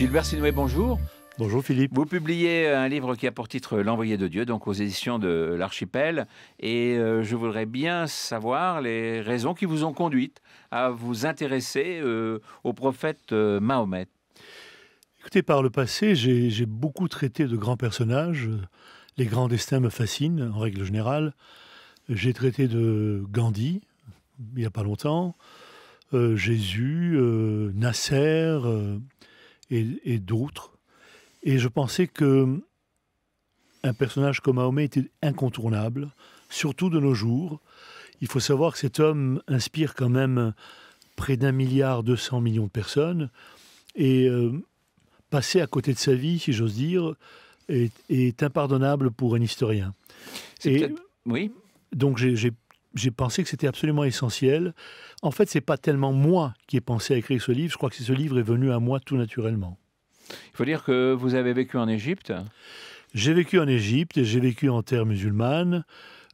Gilbert Sinoué, bonjour. Bonjour Philippe. Vous publiez un livre qui a pour titre L'Envoyé de Dieu, donc aux éditions de l'Archipel. Et je voudrais bien savoir les raisons qui vous ont conduite à vous intéresser au prophète Mahomet. Écoutez, par le passé, j'ai beaucoup traité de grands personnages. Les grands destins me fascinent, en règle générale. J'ai traité de Gandhi, il n'y a pas longtemps, Jésus, Nasser et d'autres. Et je pensais que un personnage comme Mahomet était incontournable, surtout de nos jours. Il faut savoir que cet homme inspire quand même près d'1,2 milliard de personnes. Et passer à côté de sa vie, si j'ose dire, est impardonnable pour un historien. Oui. Donc j'ai pensé que c'était absolument essentiel. En fait, c'est pas tellement moi qui ai pensé à écrire ce livre. Je crois que ce livre est venu à moi tout naturellement. Il faut dire que vous avez vécu en Égypte. J'ai vécu en Égypte et j'ai vécu en terre musulmane.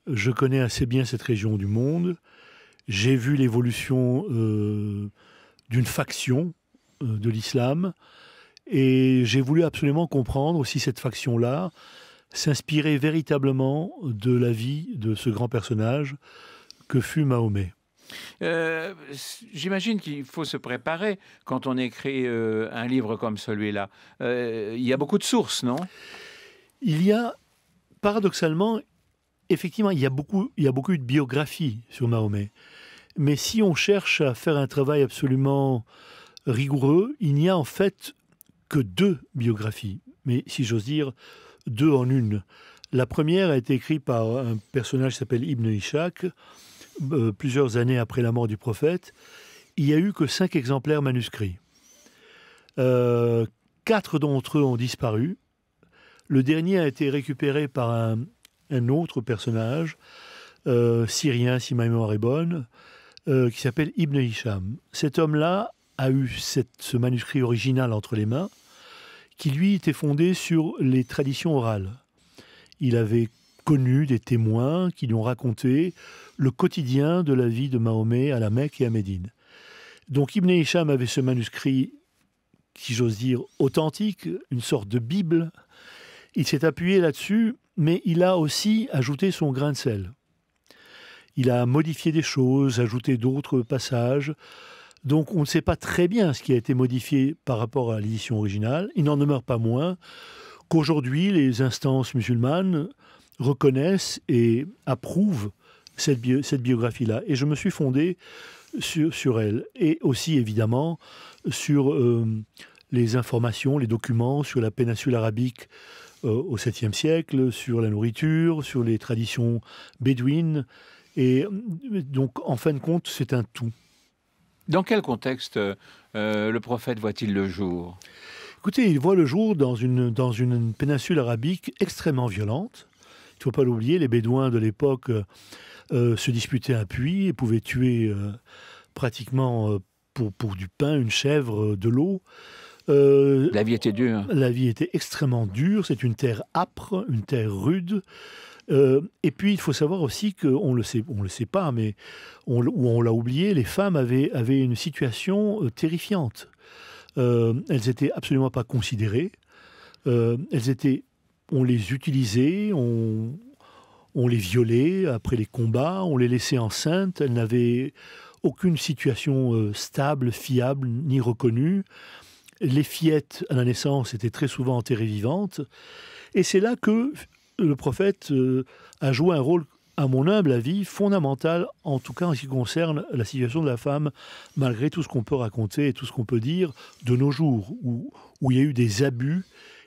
Je connais assez bien cette région du monde. J'ai vu l'évolution d'une faction de l'islam. Et j'ai voulu absolument comprendre si cette faction-là s'inspirait véritablement de la vie de ce grand personnage que fut Mahomet. J'imagine qu'il faut se préparer quand on écrit un livre comme celui-là. Il y a beaucoup de sources, non? Il y a, paradoxalement, effectivement, il y a beaucoup de biographies sur Mahomet. Mais si on cherche à faire un travail absolument rigoureux, il n'y a en fait que 2 biographies, mais si j'ose dire, 2 en une. La première a été écrite par un personnage qui s'appelle Ibn Ishaq, plusieurs années après la mort du prophète. Il n'y a eu que 5 exemplaires manuscrits. 4 d'entre eux ont disparu. Le dernier a été récupéré par un autre personnage, syrien, si ma mémoire est bonne, qui s'appelle Ibn Hisham. Cet homme-là a eu ce manuscrit original entre les mains, qui lui était fondé sur les traditions orales. Il avait connu des témoins qui lui ont raconté le quotidien de la vie de Mahomet à la Mecque et à Médine. Donc Ibn Hisham avait ce manuscrit, si j'ose dire, authentique, une sorte de Bible. Il s'est appuyé là-dessus, mais il a aussi ajouté son grain de sel. Il a modifié des choses, ajouté d'autres passages. Donc on ne sait pas très bien ce qui a été modifié par rapport à l'édition originale. Il n'en demeure pas moins qu'aujourd'hui, les instances musulmanes reconnaissent et approuvent cette biographie-là. Et je me suis fondé sur elle. Et aussi, évidemment, sur les informations, les documents sur la péninsule arabique au 7e siècle, sur la nourriture, sur les traditions bédouines. Et donc, en fin de compte, c'est un tout. Dans quel contexte le prophète voit-il le jour? Écoutez, il voit le jour dans une péninsule arabique extrêmement violente. Il ne faut pas l'oublier, les Bédouins de l'époque se disputaient un puits et pouvaient tuer pratiquement pour du pain, une chèvre, de l'eau. La vie était dure. La vie était extrêmement dure. C'est une terre âpre, une terre rude. Et puis, il faut savoir aussi qu'on ne le sait pas, mais on l'a oublié, les femmes avaient une situation terrifiante. Elles n'étaient absolument pas considérées. On les utilisait, on les violait après les combats, on les laissait enceintes. Elles n'avaient aucune situation stable, fiable, ni reconnue. Les fillettes à la naissance étaient très souvent enterrées vivantes. Et c'est là que le prophète a joué un rôle, à mon humble avis, fondamental, en tout cas en ce qui concerne la situation de la femme, malgré tout ce qu'on peut raconter et tout ce qu'on peut dire de nos jours, où il y a eu des abus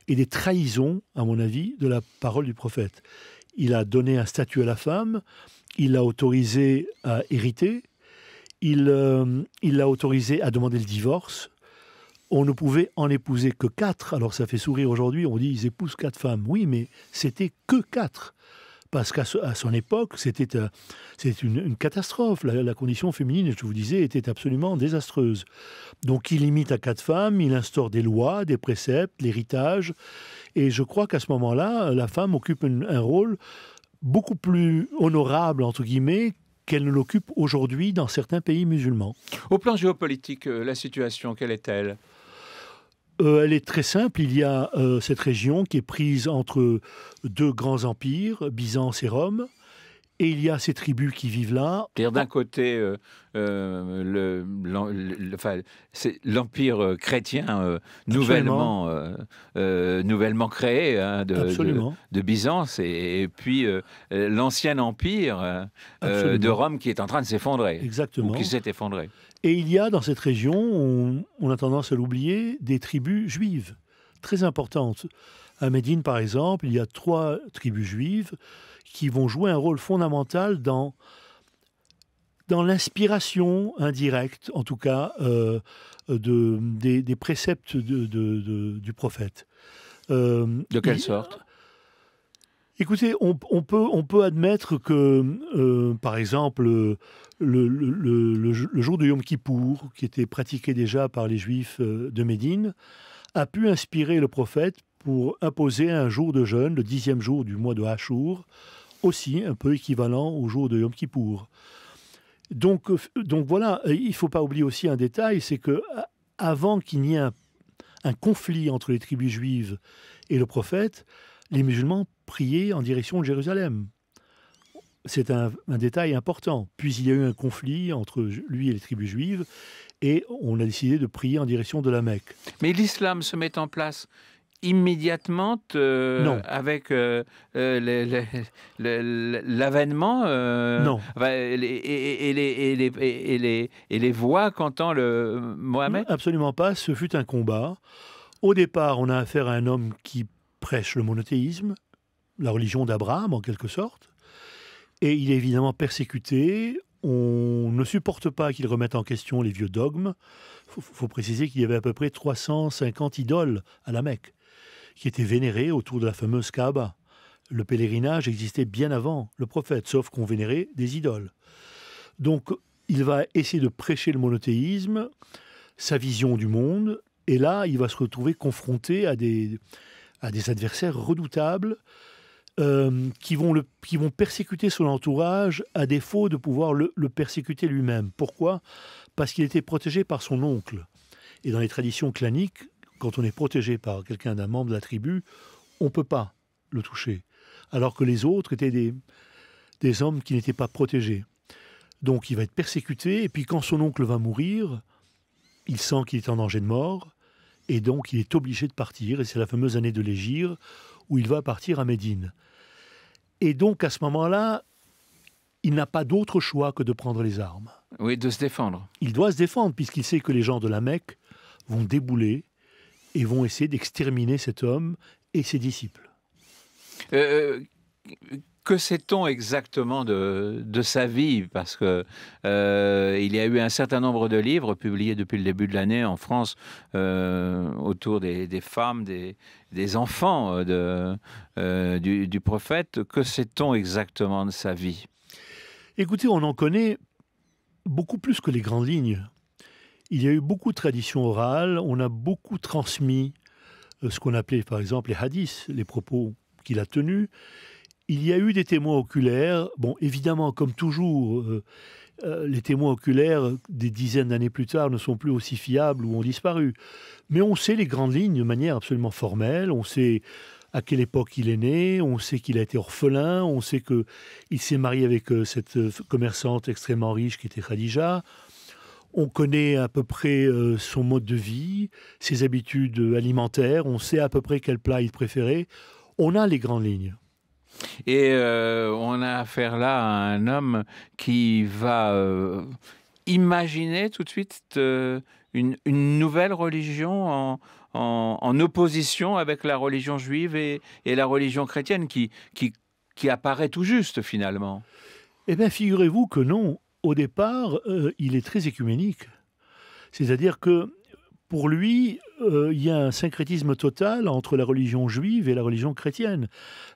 et des trahisons, à mon avis, de la parole du prophète. Il a donné un statut à la femme, il l'a autorisé à hériter, il l'a autorisé à demander le divorce. On ne pouvait en épouser que 4. Alors ça fait sourire aujourd'hui, on dit ils épousent 4 femmes. Oui, mais c'était que 4. Parce qu'à son époque, c'était une catastrophe. La condition féminine, je vous disais, était absolument désastreuse. Donc il limite à 4 femmes, il instaure des lois, des préceptes, l'héritage. Et je crois qu'à ce moment-là, la femme occupe un rôle beaucoup plus honorable, entre guillemets, qu'elle ne l'occupe aujourd'hui dans certains pays musulmans. Au plan géopolitique, la situation, quelle est-elle ? Elle est très simple. Il y a cette région qui est prise entre deux grands empires, Byzance et Rome. Et il y a ces tribus qui vivent là. C'est-à-dire d'un côté, c'est l'empire chrétien nouvellement créé de Byzance, et puis l'ancien empire de Rome qui est en train de s'effondrer. Exactement. Ou qui s'est effondré. Et il y a dans cette région, on a tendance à l'oublier, des tribus juives très importantes. À Médine, par exemple, il y a 3 tribus juives qui vont jouer un rôle fondamental dans l'inspiration indirecte, en tout cas, des préceptes du prophète. De quelle sorte ? Écoutez, on peut admettre que, par exemple, le jour de Yom Kippour, qui était pratiqué déjà par les Juifs de Médine, a pu inspirer le prophète pour imposer un jour de jeûne, le 10e jour du mois de Hachour, aussi un peu équivalent au jour de Yom Kippour. Donc voilà, il ne faut pas oublier aussi un détail, c'est que avant qu'il n'y ait un conflit entre les tribus juives et le prophète, les musulmans priaient en direction de Jérusalem. C'est un détail important. Puis il y a eu un conflit entre lui et les tribus juives, et on a décidé de prier en direction de la Mecque. Mais l'islam se met en place immédiatement avec l'avènement et les voix qu'entend le Mohammed? Absolument pas, ce fut un combat. Au départ, on a affaire à un homme qui prêche le monothéisme, la religion d'Abraham en quelque sorte, et il est évidemment persécuté. On ne supporte pas qu'il remette en question les vieux dogmes. Il faut préciser qu'il y avait à peu près 350 idoles à la Mecque, qui étaient vénérées autour de la fameuse Kaaba. Le pèlerinage existait bien avant le prophète, sauf qu'on vénérait des idoles. Donc, il va essayer de prêcher le monothéisme, sa vision du monde, et là, il va se retrouver confronté à des adversaires redoutables qui vont persécuter son entourage à défaut de pouvoir le persécuter lui-même. Pourquoi ? Parce qu'il était protégé par son oncle. Et dans les traditions claniques, quand on est protégé par quelqu'un d'un membre de la tribu, on ne peut pas le toucher. Alors que les autres étaient des hommes qui n'étaient pas protégés. Donc il va être persécuté, et puis quand son oncle va mourir, il sent qu'il est en danger de mort, et donc il est obligé de partir, et c'est la fameuse année de l'Hégire, où il va partir à Médine. Et donc à ce moment-là, il n'a pas d'autre choix que de prendre les armes. Oui, de se défendre. Il doit se défendre, puisqu'il sait que les gens de la Mecque vont débouler et vont essayer d'exterminer cet homme et ses disciples. Que sait-on exactement de sa vie? Parce que il y a eu un certain nombre de livres publiés depuis le début de l'année en France autour des femmes, des enfants du prophète. Que sait-on exactement de sa vie? Écoutez, on en connaît beaucoup plus que les grandes lignes. Il y a eu beaucoup de traditions orales, on a beaucoup transmis ce qu'on appelait par exemple les hadiths, les propos qu'il a tenus. Il y a eu des témoins oculaires. Bon, évidemment, comme toujours, les témoins oculaires, des dizaines d'années plus tard, ne sont plus aussi fiables ou ont disparu. Mais on sait les grandes lignes de manière absolument formelle. On sait à quelle époque il est né, on sait qu'il a été orphelin, on sait qu'il s'est marié avec cette commerçante extrêmement riche qui était Khadija. On connaît à peu près son mode de vie, ses habitudes alimentaires, on sait à peu près quel plat il préférait. On a les grandes lignes. Et on a affaire là à un homme qui va imaginer tout de suite une nouvelle religion en opposition avec la religion juive et la religion chrétienne qui apparaît tout juste finalement. Eh bien, figurez-vous que non. Au départ, il est très écuménique. C'est-à-dire que pour lui, il y a un syncrétisme total entre la religion juive et la religion chrétienne.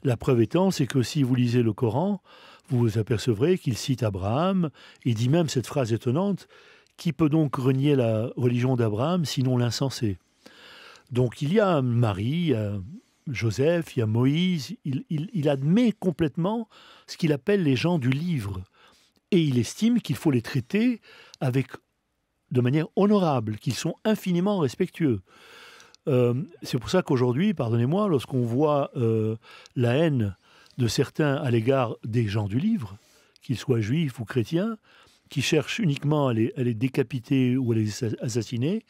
La preuve étant, c'est que si vous lisez le Coran, vous vous apercevrez qu'il cite Abraham. Il dit même cette phrase étonnante, « Qui peut donc renier la religion d'Abraham, sinon l'insensé ?» Donc il y a Marie, il y a Joseph, il y a Moïse. Il admet complètement ce qu'il appelle les gens du livre. Et il estime qu'il faut les traiter de manière honorable, qu'ils sont infiniment respectueux. C'est pour ça qu'aujourd'hui, pardonnez-moi, lorsqu'on voit la haine de certains à l'égard des gens du livre, qu'ils soient juifs ou chrétiens, qui cherchent uniquement à les décapiter ou à les assassiner,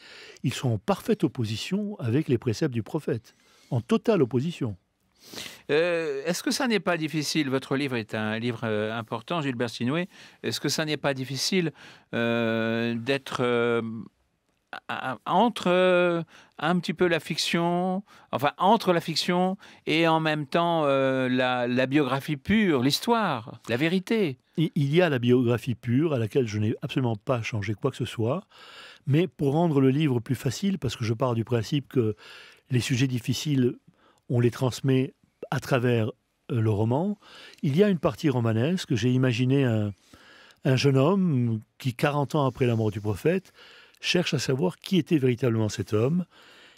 ils sont en parfaite opposition avec les préceptes du prophète, en totale opposition. Est-ce que ça n'est pas difficile? Votre livre est un livre important, Gilbert Sinoué. Est-ce que ça n'est pas difficile d'être entre un petit peu la fiction, enfin entre la fiction et en même temps la biographie pure, l'histoire, la vérité? Il y a la biographie pure à laquelle je n'ai absolument pas changé quoi que ce soit, mais pour rendre le livre plus facile, parce que je pars du principe que les sujets difficiles, on les transmet à travers le roman, il y a une partie romanesque. J'ai imaginé un jeune homme qui, 40 ans après la mort du prophète, cherche à savoir qui était véritablement cet homme.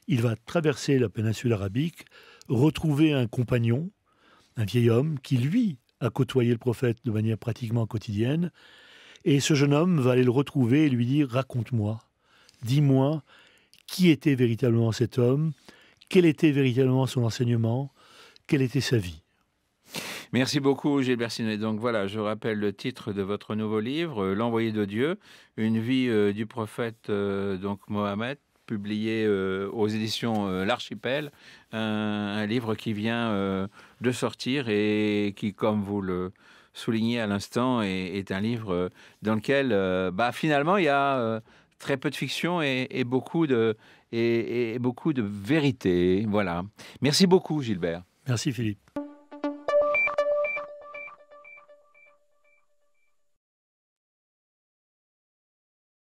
Il va traverser la péninsule arabique, retrouver un compagnon, un vieil homme qui, lui, a côtoyé le prophète de manière pratiquement quotidienne. Et ce jeune homme va aller le retrouver et lui dire « Raconte-moi, dis-moi qui était véritablement cet homme, quel était véritablement son enseignement, quelle était sa vie ?» Merci beaucoup, Gilbert Sinoué. Donc voilà, je rappelle le titre de votre nouveau livre, L'Envoyé de Dieu, une vie du prophète donc Mohammed, publié aux éditions L'Archipel, un livre qui vient de sortir et qui, comme vous le soulignez à l'instant, est un livre dans lequel finalement il y a très peu de fiction et beaucoup de vérité. Voilà. Merci beaucoup, Gilbert. Merci Philippe.